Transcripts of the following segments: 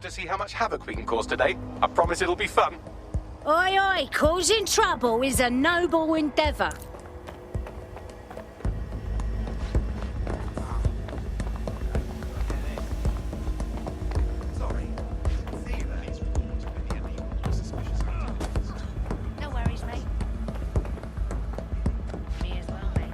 To see how much havoc we can cause today. I promise it'll be fun. Oi, oi, causing trouble is a noble endeavour. No worries, mate. Me as well, mate.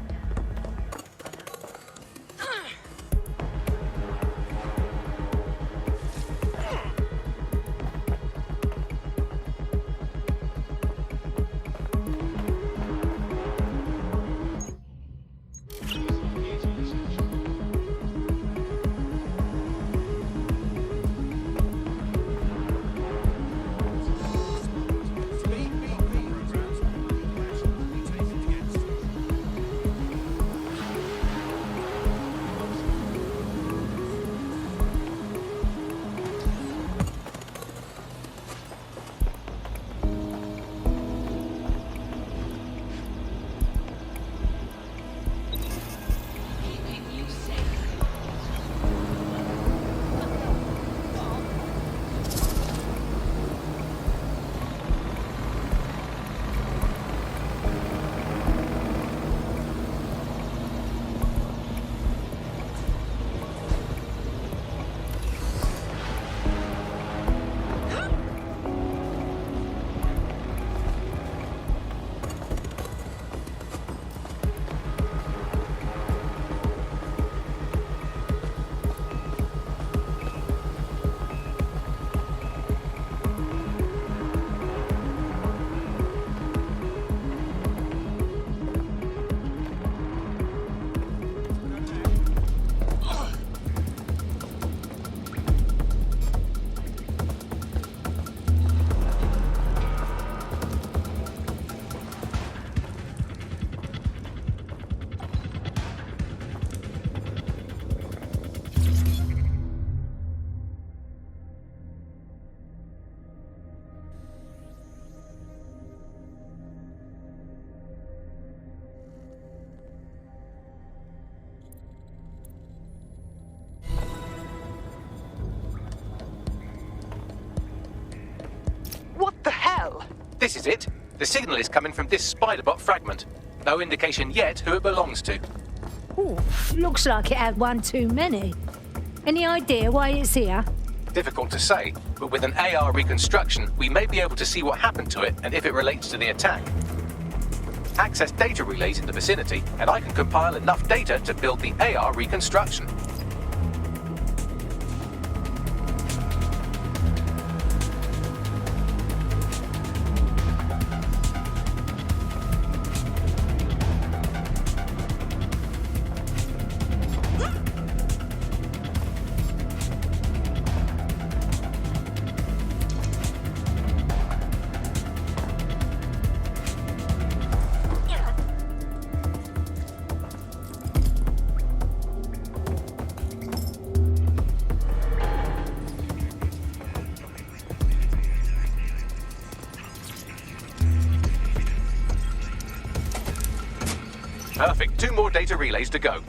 What the hell? This is it. The signal is coming from this Spiderbot fragment. No indication yet who it belongs to. Ooh, looks like it had one too many. Any idea why it's here? Difficult to say, but with an AR reconstruction, we may be able to see what happened to it and if it relates to the attack. Access data relays in the vicinity, and I can compile enough data to build the AR reconstruction. Perfect. 2 more data relays to go.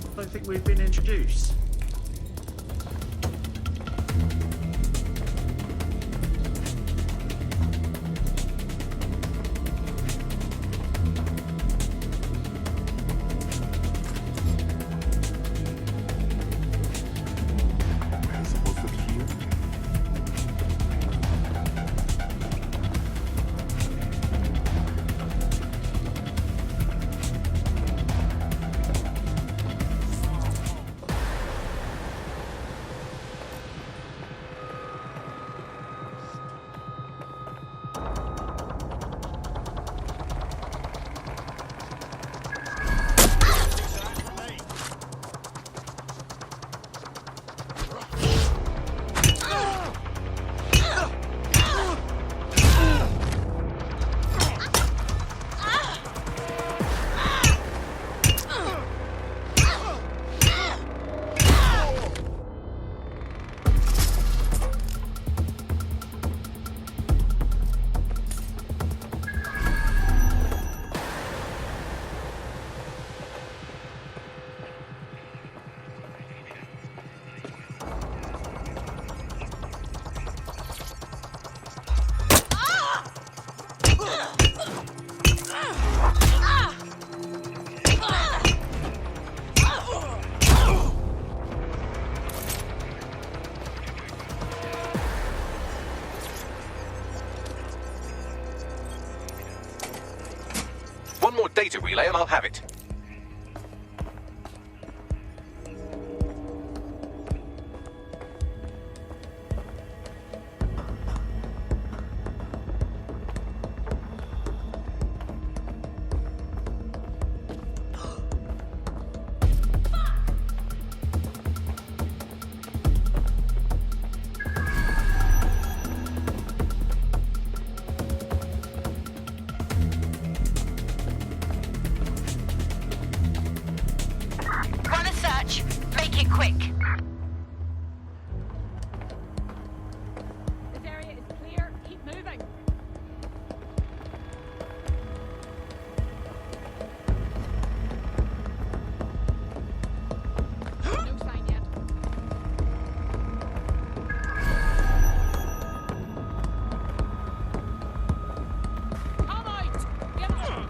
I don't think we've been introduced. data relay and I'll have it. Run a search. Make it quick. This area is clear. Keep moving. No sign yet. Come out! Get out!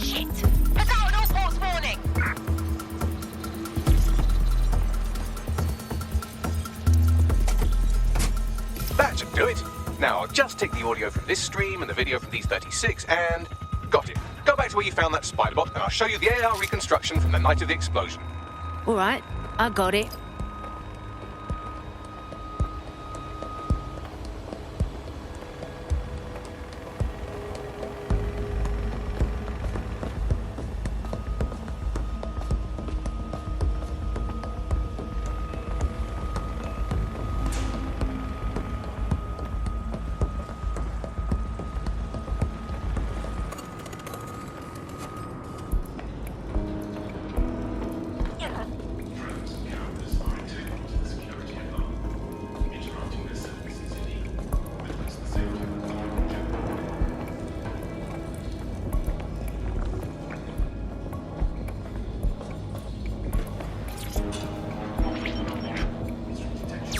Shit. Put out an all ports warning. That should do it. Now I'll just take the audio from this stream and the video from these 36 and... got it. Go back to where you found that spider bot and I'll show you the AR reconstruction from the night of the explosion. All right, I got it.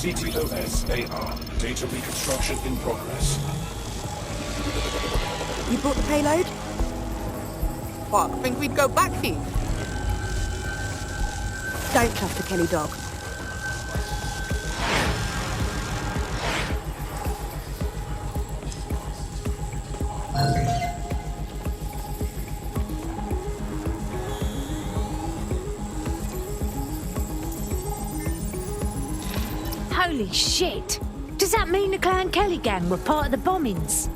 CTOS-AR. Data reconstruction in progress. You brought the payload? What, think we'd go back here? Don't trust the Kelly dog. Holy shit! Does that mean the Clan Kelly gang were part of the bombings?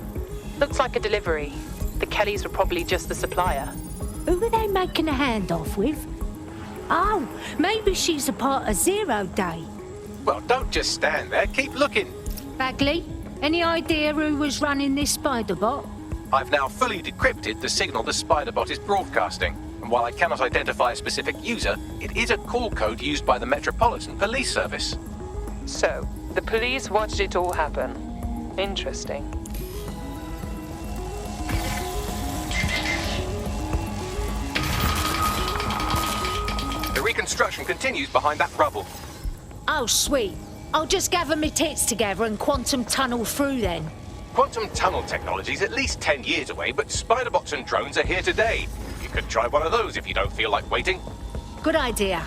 Looks like a delivery. The Kellys were probably just the supplier. Who were they making a handoff with? Oh, maybe she's a part of Zero Day. Well, don't just stand there. Keep looking. Bagley, any idea who was running this spider bot? I've now fully decrypted the signal the Spiderbot is broadcasting, and while I cannot identify a specific user, it is a call code used by the Metropolitan Police Service. So, the police watched it all happen. Interesting. The reconstruction continues behind that rubble. Oh, sweet. I'll just gather my tits together and quantum tunnel through then. Quantum tunnel technology is at least 10 years away, but Spiderbots and drones are here today. You could try one of those if you don't feel like waiting. Good idea.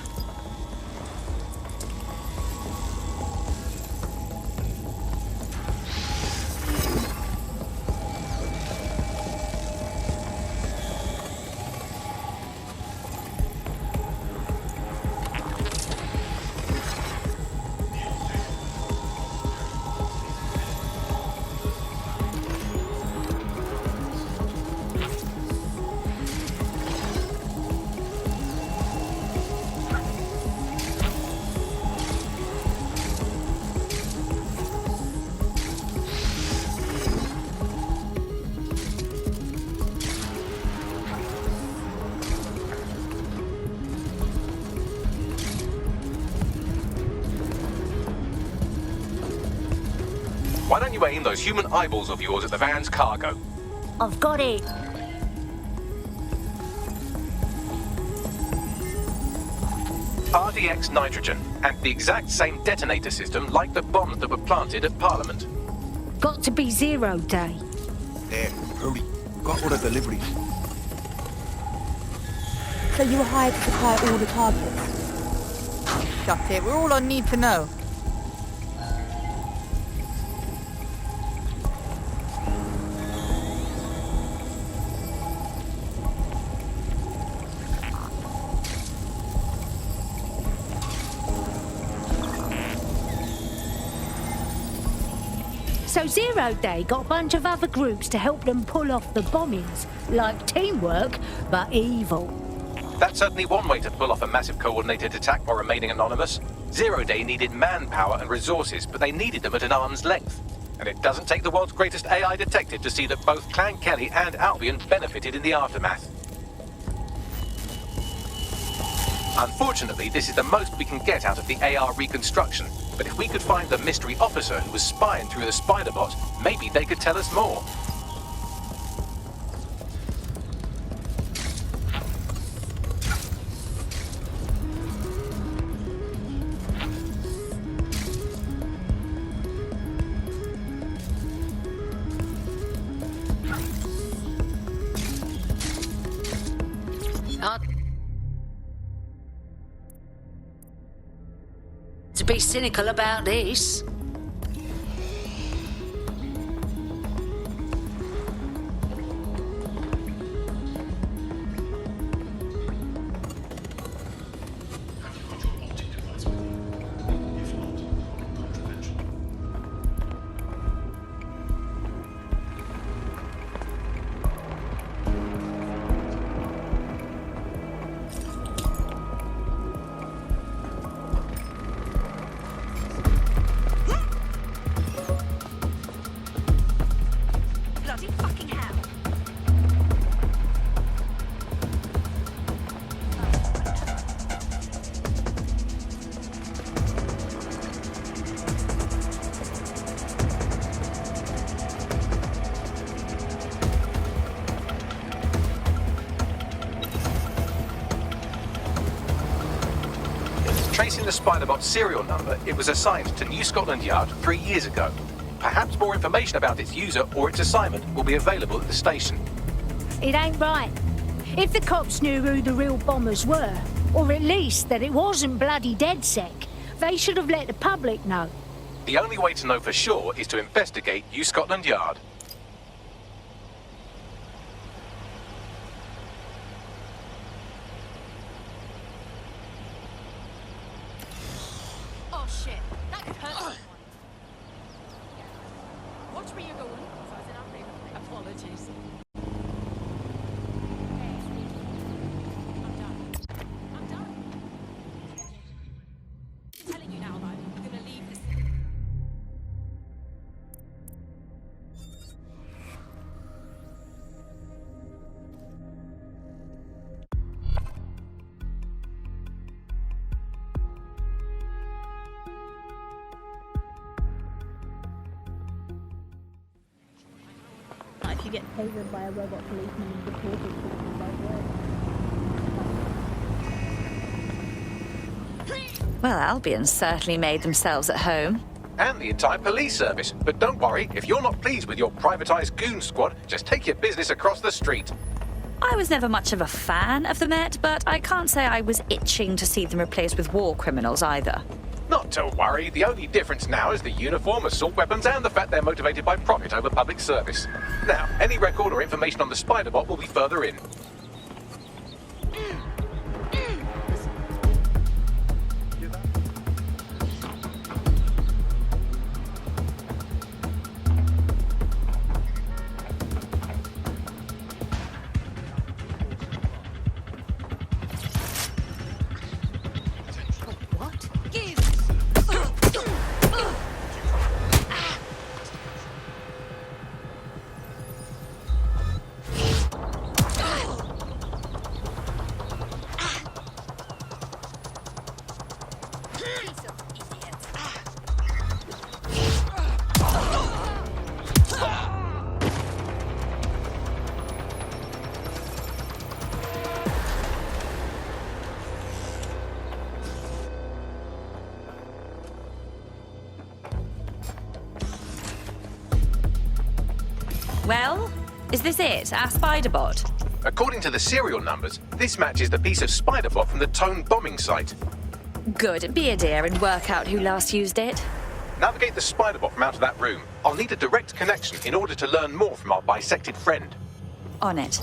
Why don't you aim those human eyeballs of yours at the van's cargo? I've got it. RDX nitrogen, and the exact same detonator system like the bombs that were planted at Parliament. Got to be Zero Day. There, hurry. Got all the deliveries. So you were hired to supply all the targets? Shut it. We're all I need to know. So Zero Day got a bunch of other groups to help them pull off the bombings. Like teamwork, but evil. That's certainly one way to pull off a massive coordinated attack while remaining anonymous. Zero Day needed manpower and resources, but they needed them at an arm's length. And it doesn't take the world's greatest AI detective to see that both Clan Kelly and Albion benefited in the aftermath. Unfortunately, this is the most we can get out of the AR reconstruction. But if we could find the mystery officer who was spying through the spider bot, maybe they could tell us more. To be cynical about this. Bloody fucking hell. Tracing the Spiderbot serial number, it was assigned to New Scotland Yard 3 years ago. Perhaps more information about its user or its assignment will be available at the station. It ain't right. If the cops knew who the real bombers were, or at least that it wasn't bloody DedSec, they should have let the public know. The only way to know for sure is to investigate New Scotland Yard. Oh shit. That could hurt someone. Watch where you're going. Apologies. I'm done. I'm telling you now, though, we're gonna leave this. If you get tasered by a robot policeman and deported to the right way. Well, Albion certainly made themselves at home. And the entire police service. But don't worry, if you're not pleased with your privatized goon squad, just take your business across the street. I was never much of a fan of the Met, but I can't say I was itching to see them replaced with war criminals either. Not to worry, the only difference now is the uniform, assault weapons, and the fact they're motivated by profit over public service. Now, any record or information on the Spiderbot will be further in. Well, is this it, our Spiderbot? According to the serial numbers, this matches the piece of spider bot from the Tone bombing site. Good. Be a dear and work out who last used it. Navigate the spider bot from out of that room. I'll need a direct connection in order to learn more from our bisected friend. On it.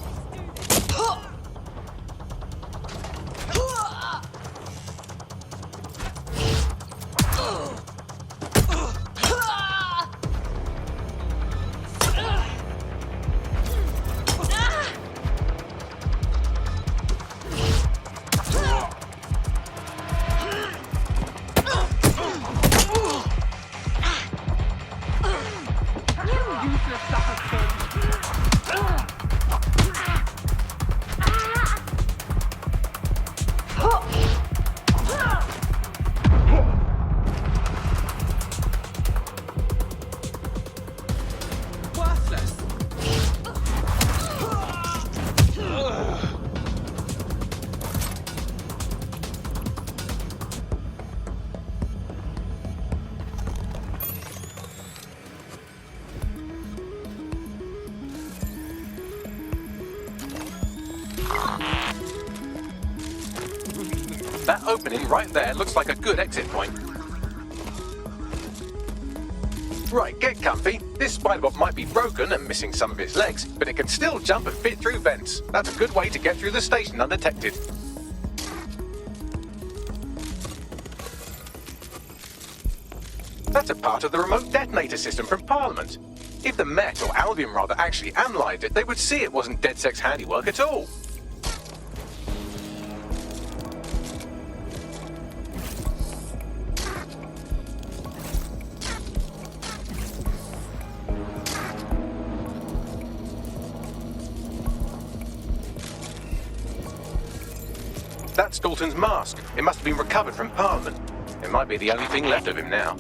That opening right there looks like a good exit point. Right, get comfy. This spiderbot might be broken and missing some of its legs, but it can still jump and fit through vents. That's a good way to get through the station undetected. That's a part of the remote detonator system from Parliament. If the Met, or Albion rather, actually analysed it, they would see it wasn't DedSec's handiwork at all. That's Dalton's mask. It must have been recovered from Parliament. It might be the only thing left of him now.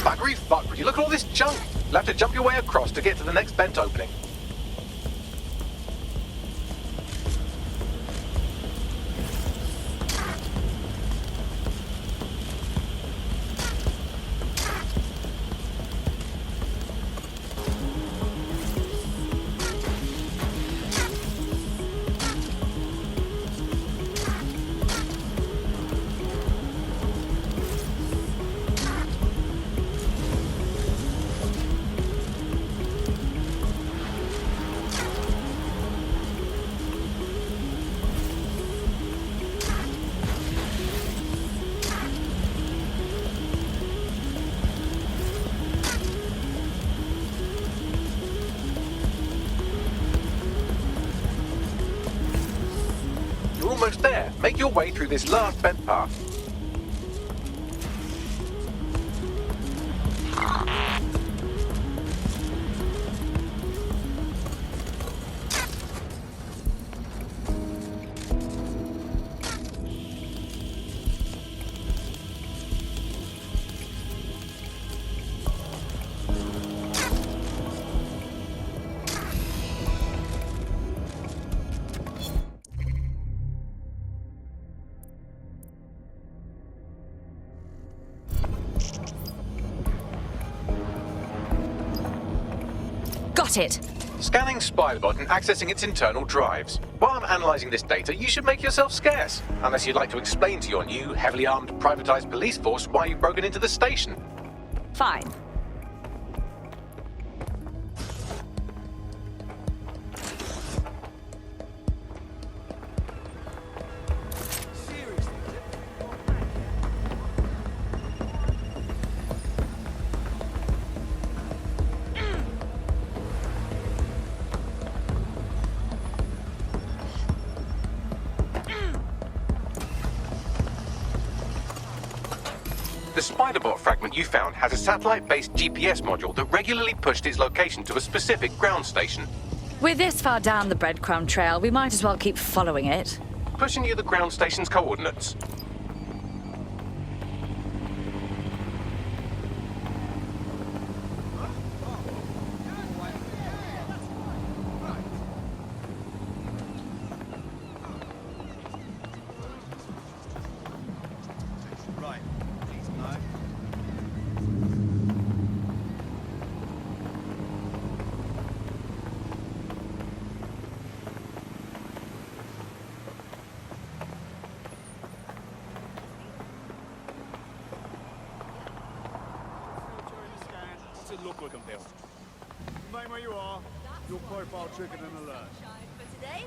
Buggery fuck, would you look at all this junk? You'll have to jump your way across to get to the next vent opening. almost there. Make your way through this last bent path. Got it. Scanning Spiderbot and accessing its internal drives. While I'm analysing this data, you should make yourself scarce. Unless you'd like to explain to your new, heavily armed, privatised police force why you've broken into the station. Fine. The Spiderbot fragment you found has a satellite-based GPS module that regularly pushed its location to a specific ground station. We're this far down the breadcrumb trail, we might as well keep following it. Pushing you the ground station's coordinates. Look like I'm there. Name where you are. Your profile triggered an alert. For today?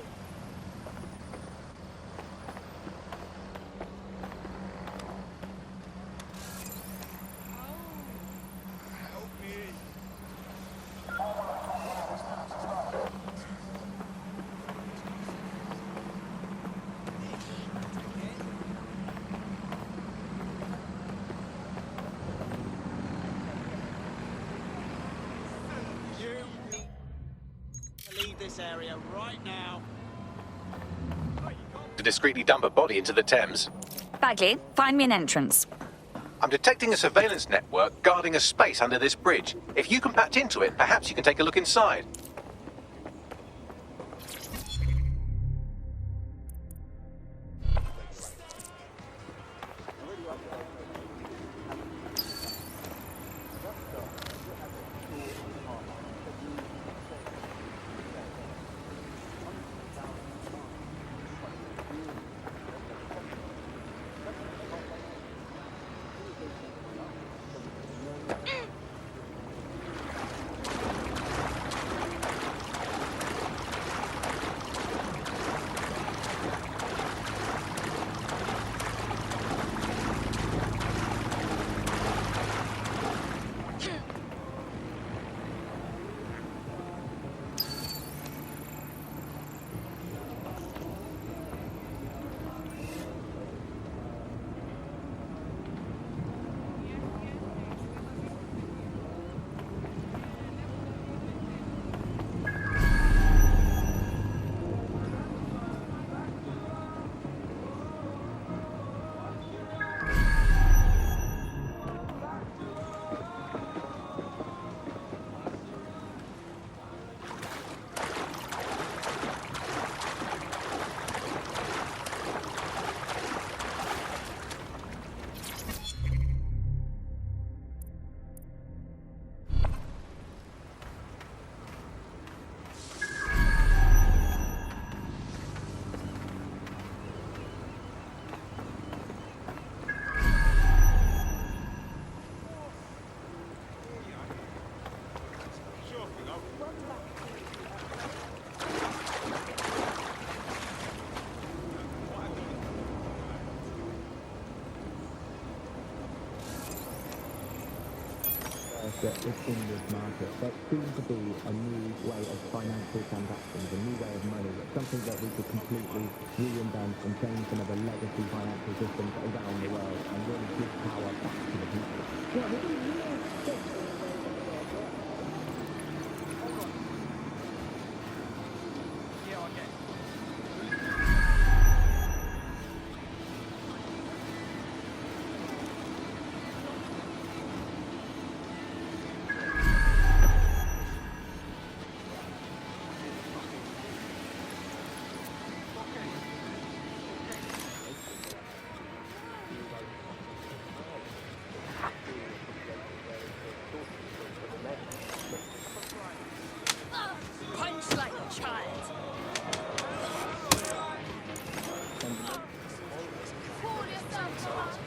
Help me. Leave this area right now. To discreetly dump a body into the Thames. Bagley, find me an entrance. I'm detecting a surveillance network guarding a space under this bridge. If you can patch into it, perhaps you can take a look inside. that is in this market. There seems to be a new way of financial transactions, a new way of money, something that we could completely reinvent and change some of the legacy financial systems around the world and really give power back to the people. Punch like a child. Pull yourself up.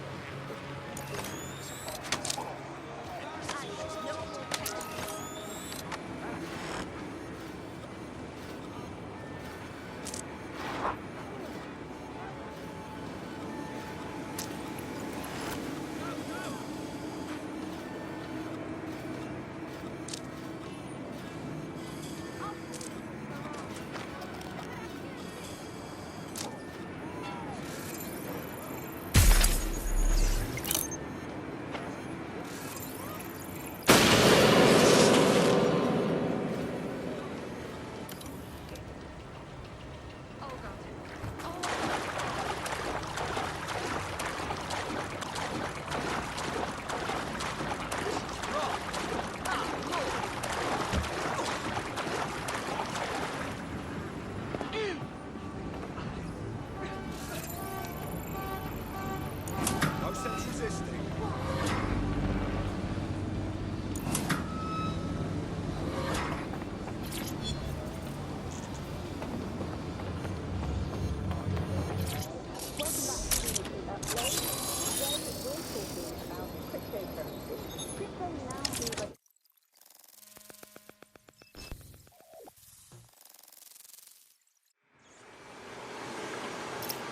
No sense resisting.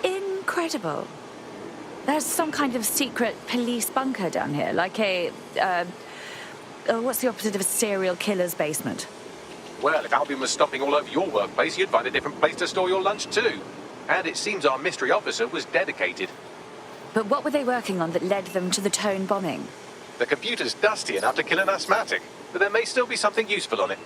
Incredible. There's some kind of secret police bunker down here, like a, what's the opposite of a serial killer's basement? Well, if Albion was stopping all over your workplace, you'd find a different place to store your lunch too. And it seems our mystery officer was dedicated. But what were they working on that led them to the Tone bombing? The computer's dusty enough to kill an asthmatic, but there may still be something useful on it.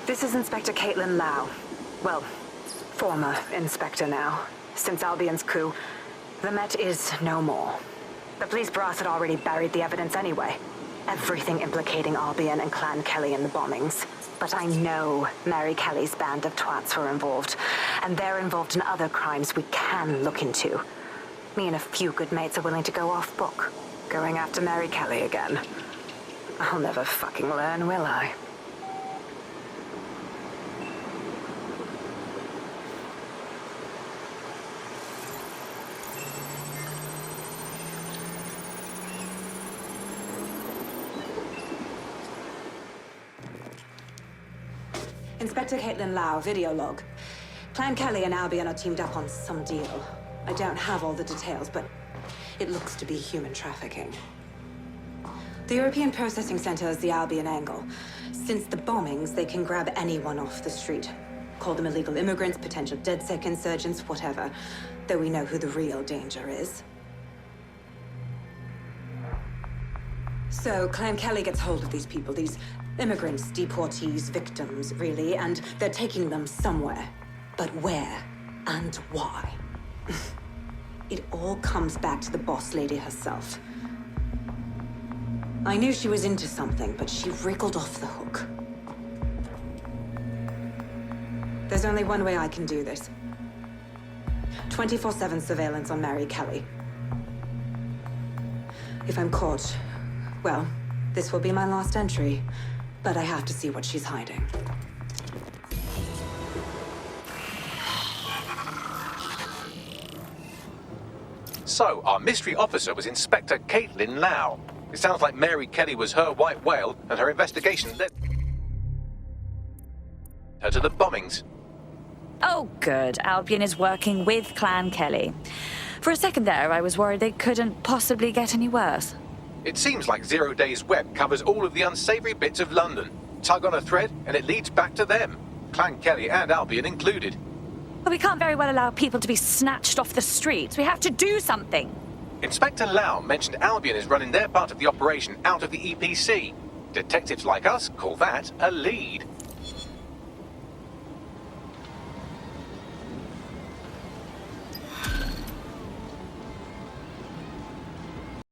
This is Inspector Caitlin Lau. Well, former inspector now. Since Albion's coup, the Met is no more. The police brass had already buried the evidence anyway. Everything implicating Albion and Clan Kelly in the bombings. But I know Mary Kelly's band of twats were involved, and they're involved in other crimes we can look into. Me and a few good mates are willing to go off book, going after Mary Kelly again. I'll never fucking learn, will I? Inspector Caitlin Lau, video log. Clan Kelly and Albion are teamed up on some deal. I don't have all the details, but it looks to be human trafficking. The European Processing Center is the Albion angle. Since the bombings, they can grab anyone off the street. Call them illegal immigrants, potential DedSec insurgents, whatever. Though we know who the real danger is. So, Clan Kelly gets hold of these people, these immigrants, deportees, victims, really, and they're taking them somewhere. But where and why? It all comes back to the boss lady herself. I knew she was into something, but she wriggled off the hook. There's only one way I can do this. 24/7 surveillance on Mary Kelly. If I'm caught, well, this will be my last entry. But I have to see what she's hiding. So, our mystery officer was Inspector Caitlin Lau. It sounds like Mary Kelly was her white whale, and her investigation led her to the bombings. Oh, good. Albion is working with Clan Kelly. For a second there, I was worried they couldn't possibly get any worse. It seems like Zero Days Web covers all of the unsavory bits of London. Tug on a thread, and it leads back to them. Clan Kelly and Albion included. But we can't very well allow people to be snatched off the streets. We have to do something. Inspector Lau mentioned Albion is running their part of the operation out of the EPC. Detectives like us call that a lead.